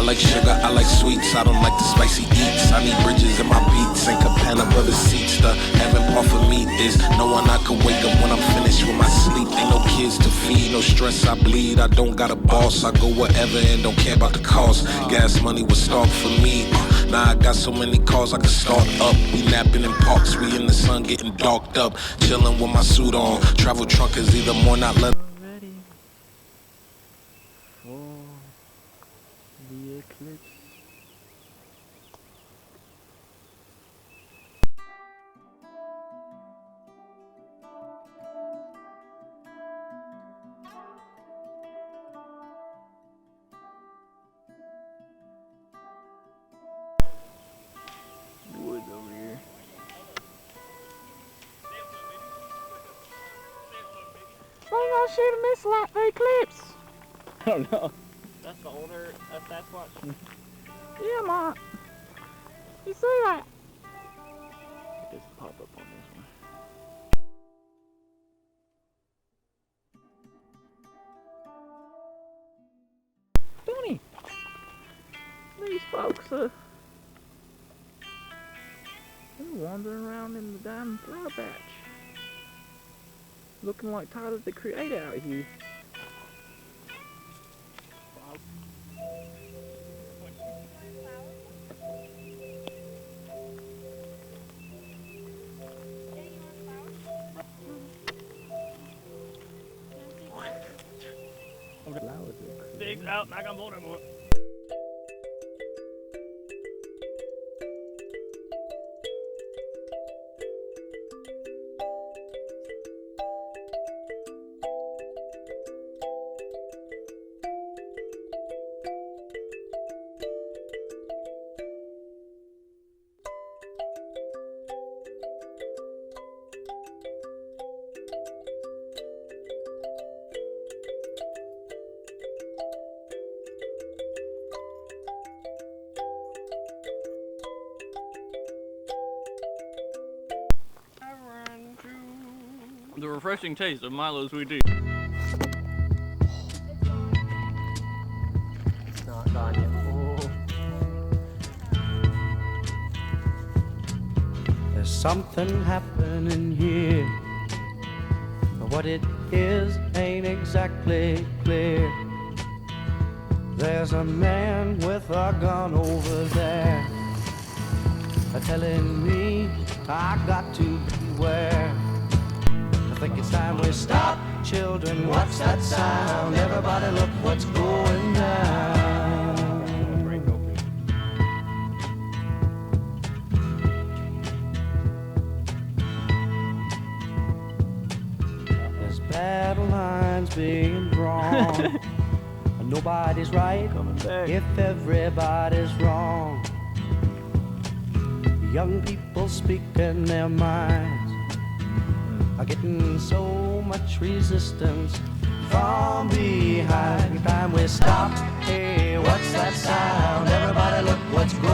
like sugar, I like sweets, I don't like the spicy eats. I need bridges in my beats and Cabana brother seats. The heaven part for me is knowing I could wake up when I'm finished with my sleep. Ain't no kids to feed, no stress, I bleed. I don't got a boss, I go wherever and don't care about the cost. Gas money was starved for me. Now I got so many cars I can start up. We napping in parks, we in the sun getting darked up. Chilling with my suit on. Travel trunk is either more not let. Ready for the eclipse. Woods over here. Why you not shooting this like the eclipse? I don't know. That's the older Sasquatch. Yeah, Ma. You see that? It just pop up on this one. Funny. These folks they're wandering around in the diamond flower patch. Looking like Tyler the Creator out here. Sticks out, knock on board more. The refreshing taste of Milo's we do. It's not gone yet. There's something happening here, but what it is ain't exactly clear. There's a man with a gun over there, telling me I got to beware. I think it's time we stop, children, what's that sound? Everybody look what's going down. There's battle lines being drawn. Nobody's right if everybody's wrong. Young people speaking their minds are getting so much resistance from behind. Time we stop. Hey, what's that sound? Everybody look what's going on.